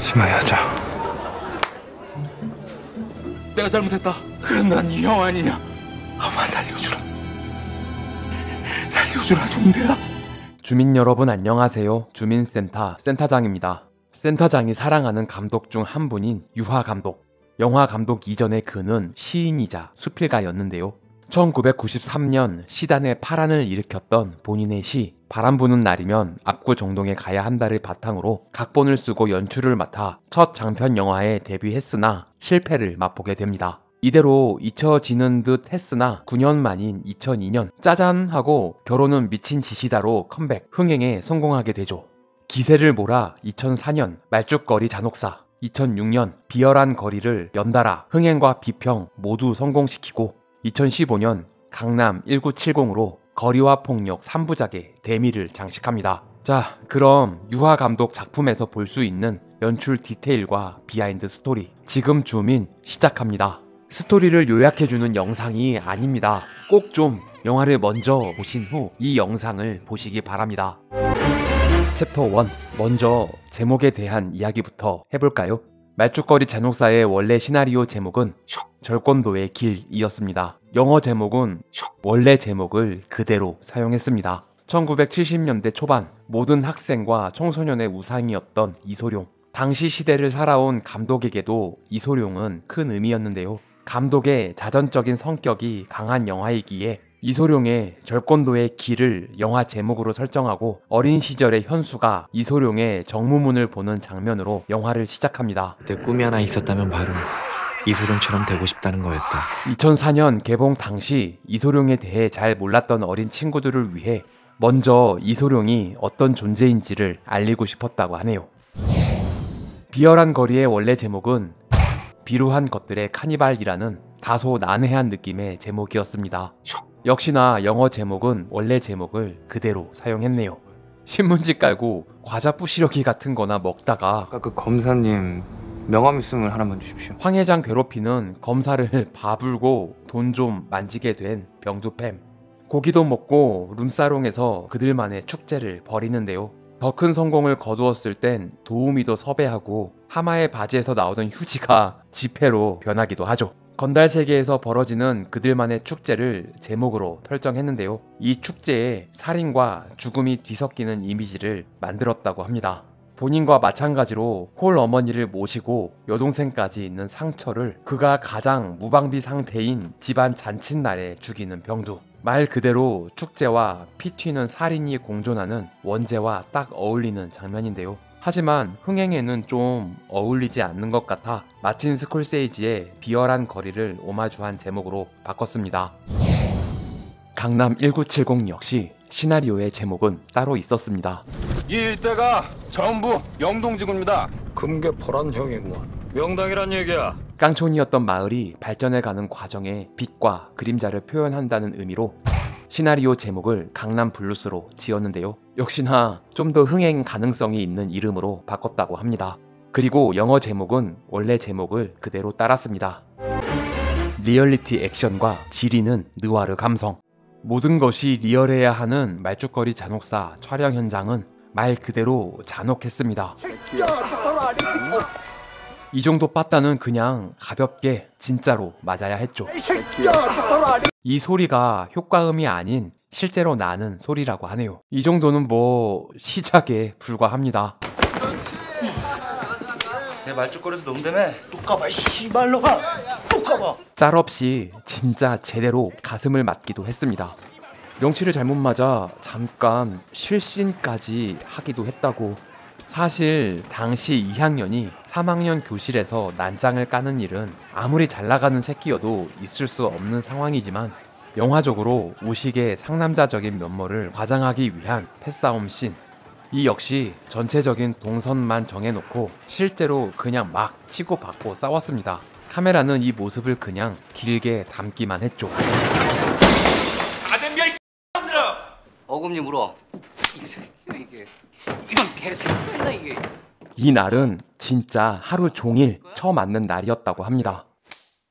심하게 하자. 내가 잘못했다. 그럼 난 이 형 아니냐. 엄마 살려주라. 살려주라 종대야. 주민 여러분 안녕하세요. 주민센터 센터장입니다. 센터장이 사랑하는 감독 중 한 분인 유하 감독. 영화 감독 이전에 그는 시인이자 수필가였는데요. 1993년 시단에 파란을 일으켰던 본인의 시 바람 부는 날이면 압구정동에 가야 한다를 바탕으로 각본을 쓰고 연출을 맡아 첫 장편 영화에 데뷔했으나 실패를 맛보게 됩니다. 이대로 잊혀지는 듯 했으나 9년 만인 2002년 짜잔 하고 결혼은 미친 짓이다로 컴백, 흥행에 성공하게 되죠. 기세를 몰아 2004년 말죽거리 잔혹사, 2006년 비열한 거리를 연달아 흥행과 비평 모두 성공시키고 2015년 강남 1970으로 거리와 폭력 3부작의 대미를 장식합니다. 자, 그럼 유하 감독 작품에서 볼 수 있는 연출 디테일과 비하인드 스토리 지금 줌인 시작합니다. 스토리를 요약해주는 영상이 아닙니다. 꼭 좀 영화를 먼저 보신 후 이 영상을 보시기 바랍니다. 챕터 1, 먼저 제목에 대한 이야기부터 해볼까요? 말죽거리 잔혹사의 원래 시나리오 제목은 절권도의 길이었습니다. 영어 제목은 원래 제목을 그대로 사용했습니다. 1970년대 초반 모든 학생과 청소년의 우상이었던 이소룡. 당시 시대를 살아온 감독에게도 이소룡은 큰 의미였는데요. 감독의 자전적인 성격이 강한 영화이기에 이소룡의 절권도의 길을 영화 제목으로 설정하고 어린 시절의 현수가 이소룡의 정무문을 보는 장면으로 영화를 시작합니다. 내 꿈이 하나 있었다면 바로 이소룡처럼 되고 싶다는 거였다. 2004년 개봉 당시 이소룡에 대해 잘 몰랐던 어린 친구들을 위해 먼저 이소룡이 어떤 존재인지를 알리고 싶었다고 하네요. 비열한 거리의 원래 제목은 비루한 것들의 카니발이라는 다소 난해한 느낌의 제목이었습니다. 역시나 영어 제목은 원래 제목을 그대로 사용했네요. 신문지 깔고 과자 부시러기 같은 거나 먹다가 아까 그 검사님 명함 있으면 하나만 주십시오. 황 회장 괴롭히는 검사를 바불고 돈 좀 만지게 된 병두팸. 고기도 먹고 룸사롱에서 그들만의 축제를 벌이는데요. 더 큰 성공을 거두었을 땐 도우미도 섭외하고 하마의 바지에서 나오던 휴지가 지폐로 변하기도 하죠. 건달 세계에서 벌어지는 그들만의 축제를 제목으로 설정했는데요. 이 축제에 살인과 죽음이 뒤섞이는 이미지를 만들었다고 합니다. 본인과 마찬가지로 홀 어머니를 모시고 여동생까지 있는 상처를 그가 가장 무방비 상태인 집안 잔칫날에 죽이는 병두. 말 그대로 축제와 피 튀는 살인이 공존하는 원제와 딱 어울리는 장면인데요. 하지만 흥행에는 좀 어울리지 않는 것 같아 마틴 스콜세이지의 비열한 거리를 오마주한 제목으로 바꿨습니다. 강남 1970 역시 시나리오의 제목은 따로 있었습니다. 이 일대가 전부 영동지구입니다. 금괴포란 형이구만. 명당이란 얘기야. 깡촌이었던 마을이 발전해가는 과정에 빛과 그림자를 표현한다는 의미로 시나리오 제목을 강남 블루스로 지었는데요. 역시나 좀 더 흥행 가능성이 있는 이름으로 바꿨다고 합니다. 그리고 영어 제목은 원래 제목을 그대로 따랐습니다. 리얼리티 액션과 지리는 느와르 감성. 모든 것이 리얼해야 하는 말죽거리 잔혹사 촬영 현장은 말 그대로 잔혹했습니다. 이 정도 빠따는 그냥 가볍게 진짜로 맞아야 했죠. 이 소리가 효과음이 아닌 실제로 나는 소리라고 하네요. 이 정도는 뭐 시작에 불과합니다. 내 말죽거려서 농담해. 똑까봐 씨발로가 똑까봐. 짤없이 진짜 제대로 가슴을 맞기도 했습니다. 명치를 잘못 맞아 잠깐 실신까지 하기도 했다고. 사실 당시 2학년이 3학년 교실에서 난장을 까는 일은 아무리 잘 나가는 새끼여도 있을 수 없는 상황이지만 영화적으로 우식의 상남자적인 면모를 과장하기 위한 패싸움 씬. 이 역시 전체적인 동선만 정해놓고 실제로 그냥 막 치고받고 싸웠습니다. 카메라는 이 모습을 그냥 길게 담기만 했죠. 아덴비야 이 X들아. 어금니 물어. 이 새끼야 이게. 이런 개새끼야 이게. 이 날은 진짜 하루 종일 처맞는 날이었다고 합니다.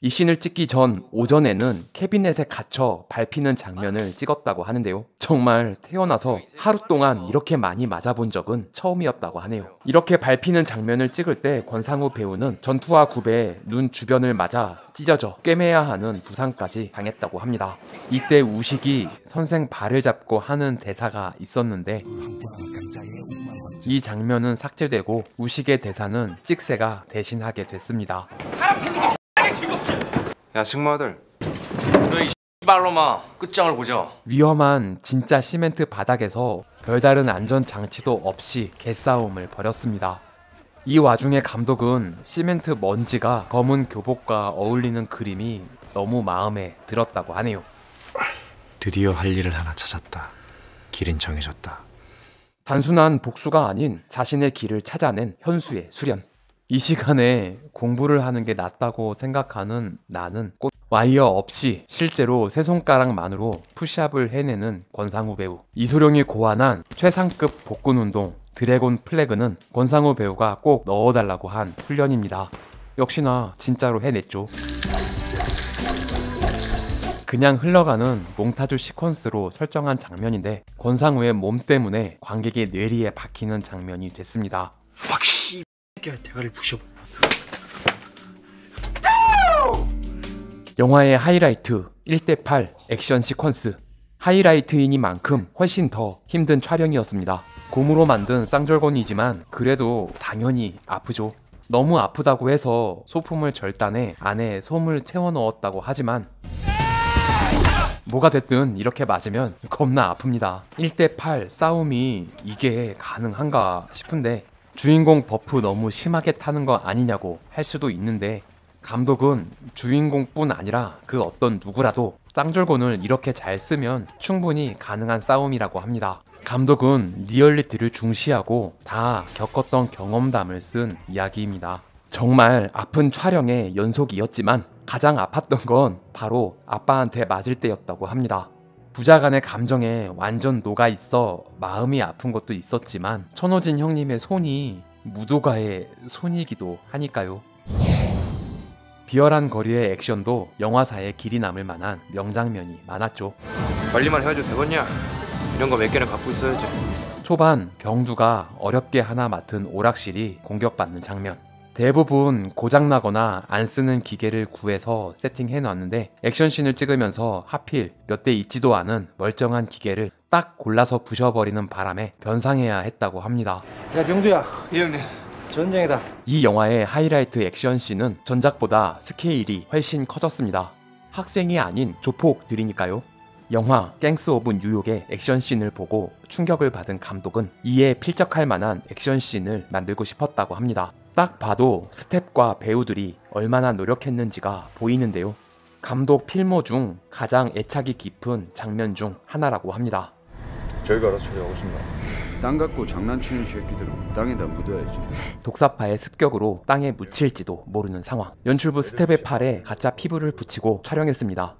이 씬을 찍기 전 오전에는 캐비넷에 갇혀 밟히는 장면을 찍었다고 하는데요. 정말 태어나서 하루 동안 이렇게 많이 맞아본 적은 처음이었다고 하네요. 이렇게 밟히는 장면을 찍을 때 권상우 배우는 전투화 굽에 눈 주변을 맞아 찢어져 꿰매야 하는 부상까지 당했다고 합니다. 이때 우식이 선생 발을 잡고 하는 대사가 있었는데 이 장면은 삭제되고 우식의 대사는 찍새가 대신하게 됐습니다. 야 승모아들, 너이 씨발로마 끝장을 보자. 위험한 진짜 시멘트 바닥에서 별다른 안전 장치도 없이 개싸움을 벌였습니다. 이 와중에 감독은 시멘트 먼지가 검은 교복과 어울리는 그림이 너무 마음에 들었다고 하네요. 드디어 할 일을 하나 찾았다. 길은 정해졌다. 단순한 복수가 아닌 자신의 길을 찾아낸 현수의 수련. 이 시간에 공부를 하는 게 낫다고 생각하는 나는 꽃 와이어 없이 실제로 세 손가락만으로 푸시업을 해내는 권상우 배우. 이소룡이 고안한 최상급 복근 운동 드래곤 플래그는 권상우 배우가 꼭 넣어달라고 한 훈련입니다. 역시나 진짜로 해냈죠. 그냥 흘러가는 몽타주 시퀀스로 설정한 장면인데 권상우의 몸 때문에 관객의 뇌리에 박히는 장면이 됐습니다. 확실히 대가리 부셔. 영화의 하이라이트 1대8 액션 시퀀스. 하이라이트이니만큼 훨씬 더 힘든 촬영이었습니다. 곰으로 만든 쌍절곤이지만 그래도 당연히 아프죠. 너무 아프다고 해서 소품을 절단해 안에 솜을 채워 넣었다고 하지만 뭐가 됐든 이렇게 맞으면 겁나 아픕니다. 1대8 싸움이 이게 가능한가 싶은데 주인공 버프 너무 심하게 타는 거 아니냐고 할 수도 있는데 감독은 주인공뿐 아니라 그 어떤 누구라도 쌍절곤을 이렇게 잘 쓰면 충분히 가능한 싸움이라고 합니다. 감독은 리얼리티를 중시하고 다 겪었던 경험담을 쓴 이야기입니다. 정말 아픈 촬영의 연속이었지만 가장 아팠던 건 바로 아빠한테 맞을 때였다고 합니다. 부자간의 감정에 완전 녹아있어 마음이 아픈 것도 있었지만 천호진 형님의 손이 무도가의 손이기도 하니까요. 비열한 거리의 액션도 영화사에 길이 남을 만한 명장면이 많았죠. 관리만 해도 되겠냐? 이런 거 몇 개는 갖고 있어야지. 초반 병두가 어렵게 하나 맡은 오락실이 공격받는 장면. 대부분 고장나거나 안 쓰는 기계를 구해서 세팅해놨는데 액션씬을 찍으면서 하필 몇 대 있지도 않은 멀쩡한 기계를 딱 골라서 부셔버리는 바람에 변상해야 했다고 합니다. 야 병두야, 예 형님. 전쟁이다. 이 영화의 하이라이트 액션씬은 전작보다 스케일이 훨씬 커졌습니다. 학생이 아닌 조폭들이니까요. 영화 갱스 오브 뉴욕의 액션씬을 보고 충격을 받은 감독은 이에 필적할 만한 액션씬을 만들고 싶었다고 합니다. 딱 봐도 스텝과 배우들이 얼마나 노력했는지가 보이는데요. 감독 필모 중 가장 애착이 깊은 장면 중 하나라고 합니다. 저희가 알아서 처리하겠습니다. 땅 갖고 장난치는 새끼들은 땅에다 묻어야지. 독사파의 습격으로 땅에 묻힐지도 모르는 상황. 연출부 스텝의 팔에 가짜 피부를 붙이고 촬영했습니다.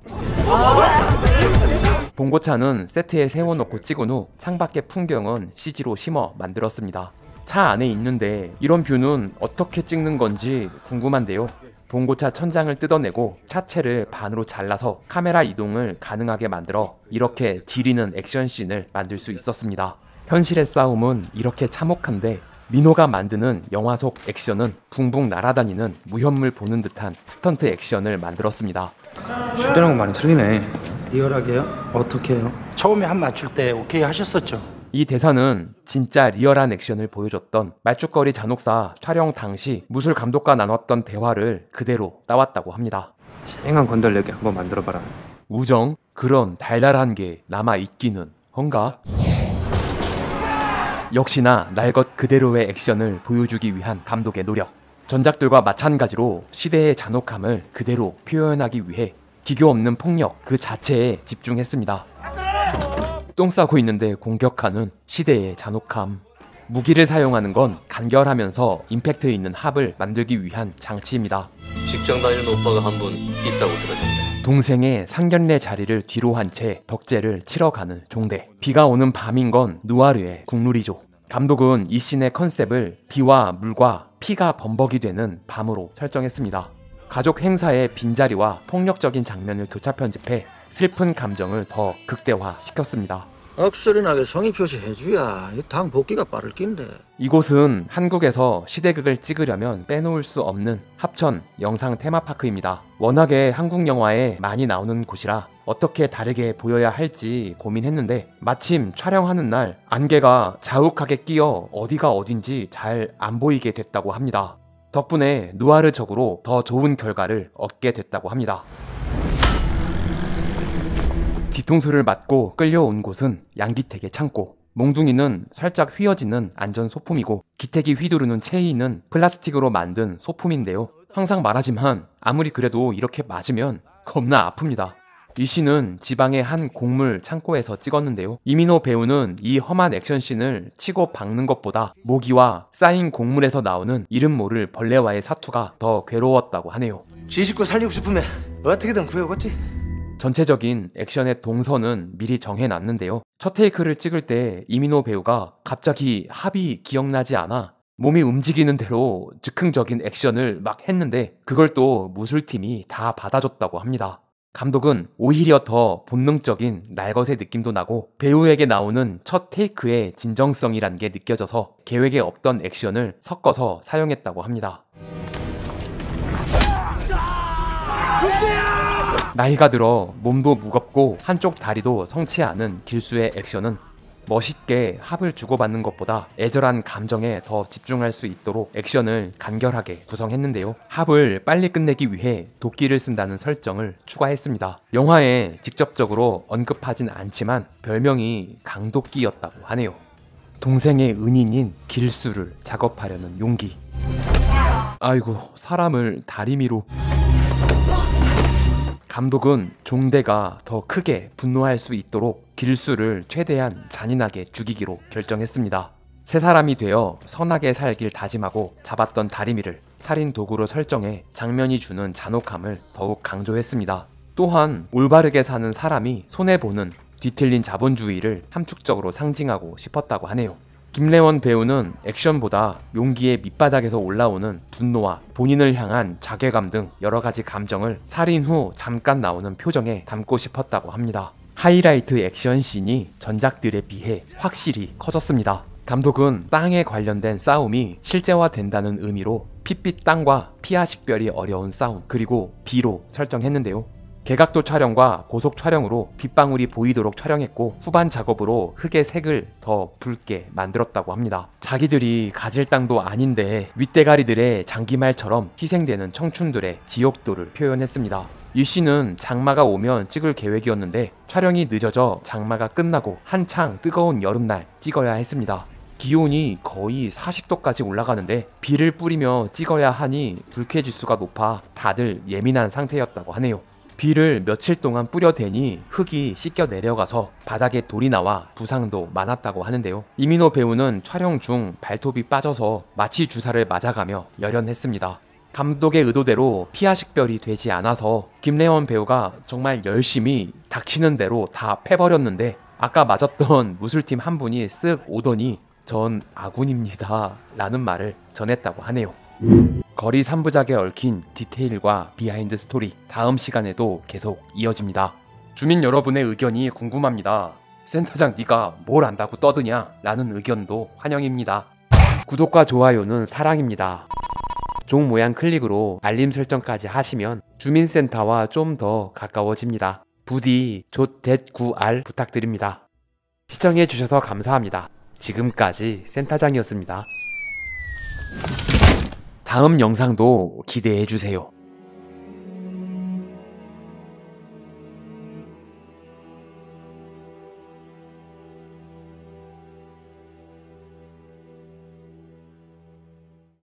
봉고차는 세트에 세워놓고 찍은 후 창밖의 풍경은 CG로 심어 만들었습니다. 차 안에 있는데 이런 뷰는 어떻게 찍는 건지 궁금한데요. 봉고차 천장을 뜯어내고 차체를 반으로 잘라서 카메라 이동을 가능하게 만들어 이렇게 지리는 액션씬을 만들 수 있었습니다. 현실의 싸움은 이렇게 참혹한데 민호가 만드는 영화 속 액션은 붕붕 날아다니는 무협물 보는 듯한 스턴트 액션을 만들었습니다. 쇼대랑 건 많이 틀리네. 리얼하게요? 어떻게 해요? 처음에 한 맞출 때 오케이 하셨었죠? 이 대사는 진짜 리얼한 액션을 보여줬던 말죽거리 잔혹사 촬영 당시 무술 감독과 나눴던 대화를 그대로 따왔다고 합니다. 쨍한 건달력이 한번 만들어봐라. 우정? 그런 달달한 게 남아있기는 헌가? 역시나 날 것 그대로의 액션을 보여주기 위한 감독의 노력. 전작들과 마찬가지로 시대의 잔혹함을 그대로 표현하기 위해 기교 없는 폭력 그 자체에 집중했습니다. 똥 싸고 있는데 공격하는 시대의 잔혹함. 무기를 사용하는 건 간결하면서 임팩트 있는 합을 만들기 위한 장치입니다. 직장 다니는 오빠가 한 분 있다고 들었는데. 동생의 상견례 자리를 뒤로 한 채 덕제를 치러 가는 종대. 비가 오는 밤인 건 누아르의 국룰이죠. 감독은 이 씬의 컨셉을 비와 물과 피가 범벅이 되는 밤으로 설정했습니다. 가족 행사의 빈자리와 폭력적인 장면을 교차 편집해 슬픈 감정을 더 극대화시켰습니다. 억소리 나게 성의 표시해줘야 당 복귀가 빠를 낀데. 이곳은 한국에서 시대극을 찍으려면 빼놓을 수 없는 합천 영상 테마파크입니다. 워낙에 한국 영화에 많이 나오는 곳이라 어떻게 다르게 보여야 할지 고민했는데 마침 촬영하는 날 안개가 자욱하게 끼어 어디가 어딘지 잘 안 보이게 됐다고 합니다. 덕분에 누아르적으로 더 좋은 결과를 얻게 됐다고 합니다. 뒤통수를 맞고 끌려온 곳은 양기택의 창고. 몽둥이는 살짝 휘어지는 안전 소품이고 기택이 휘두르는 체이는 플라스틱으로 만든 소품인데요. 항상 말하지만 아무리 그래도 이렇게 맞으면 겁나 아픕니다. 이 씬은 지방의 한 곡물 창고에서 찍었는데요. 이민호 배우는 이 험한 액션씬을 치고 박는 것보다 모기와 쌓인 곡물에서 나오는 이름 모를 벌레와의 사투가 더 괴로웠다고 하네요. 지 식구 살리고 싶으면 어떻게든 구해오겠지. 전체적인 액션의 동선은 미리 정해놨는데요. 첫 테이크를 찍을 때 이민호 배우가 갑자기 합이 기억나지 않아 몸이 움직이는 대로 즉흥적인 액션을 막 했는데 그걸 또 무술팀이 다 받아줬다고 합니다. 감독은 오히려 더 본능적인 날것의 느낌도 나고 배우에게 나오는 첫 테이크의 진정성이란 게 느껴져서 계획에 없던 액션을 섞어서 사용했다고 합니다. 나이가 들어 몸도 무겁고 한쪽 다리도 성치 않은 길수의 액션은 멋있게 합을 주고받는 것보다 애절한 감정에 더 집중할 수 있도록 액션을 간결하게 구성했는데요. 합을 빨리 끝내기 위해 도끼를 쓴다는 설정을 추가했습니다. 영화에 직접적으로 언급하진 않지만 별명이 강도끼였다고 하네요. 동생의 은인인 길수를 작업하려는 용기. 아이고, 사람을 다리미로. 감독은 종대가 더 크게 분노할 수 있도록 길수를 최대한 잔인하게 죽이기로 결정했습니다. 세 사람이 되어 선하게 살길 다짐하고 잡았던 다리미를 살인 도구로 설정해 장면이 주는 잔혹함을 더욱 강조했습니다. 또한 올바르게 사는 사람이 손해보는 뒤틀린 자본주의를 함축적으로 상징하고 싶었다고 하네요. 김래원 배우는 액션보다 용기의 밑바닥에서 올라오는 분노와 본인을 향한 자괴감 등 여러가지 감정을 살인 후 잠깐 나오는 표정에 담고 싶었다고 합니다. 하이라이트 액션씬이 전작들에 비해 확실히 커졌습니다. 감독은 땅에 관련된 싸움이 실제화된다는 의미로 핏빛 땅과 피하 식별이 어려운 싸움 그리고 비로 설정했는데요. 개각도 촬영과 고속 촬영으로 빗방울이 보이도록 촬영했고 후반 작업으로 흙의 색을 더 붉게 만들었다고 합니다. 자기들이 가질 땅도 아닌데 윗대가리들의 장기말처럼 희생되는 청춘들의 지옥도를 표현했습니다. 이 씬은 장마가 오면 찍을 계획이었는데 촬영이 늦어져 장마가 끝나고 한창 뜨거운 여름날 찍어야 했습니다. 기온이 거의 40도까지 올라가는데 비를 뿌리며 찍어야 하니 불쾌지수가 높아 다들 예민한 상태였다고 하네요. 비를 며칠 동안 뿌려대니 흙이 씻겨 내려가서 바닥에 돌이 나와 부상도 많았다고 하는데요. 이민호 배우는 촬영 중 발톱이 빠져서 마취 주사를 맞아가며 열연했습니다. 감독의 의도대로 피하 식별이 되지 않아서 김래원 배우가 정말 열심히 닥치는 대로 다 패버렸는데 아까 맞았던 무술팀 한 분이 쓱 오더니 전 아군입니다 라는 말을 전했다고 하네요. 거리 3부작에 얽힌 디테일과 비하인드 스토리 다음 시간에도 계속 이어집니다. 주민 여러분의 의견이 궁금합니다. 센터장 네가 뭘 안다고 떠드냐? 라는 의견도 환영입니다. 구독과 좋아요는 사랑입니다. 종 모양 클릭으로 알림 설정까지 하시면 주민센터와 좀 더 가까워집니다. 부디 좆댓9R 부탁드립니다. 시청해주셔서 감사합니다. 지금까지 센터장이었습니다. 다음 영상도 기대해주세요.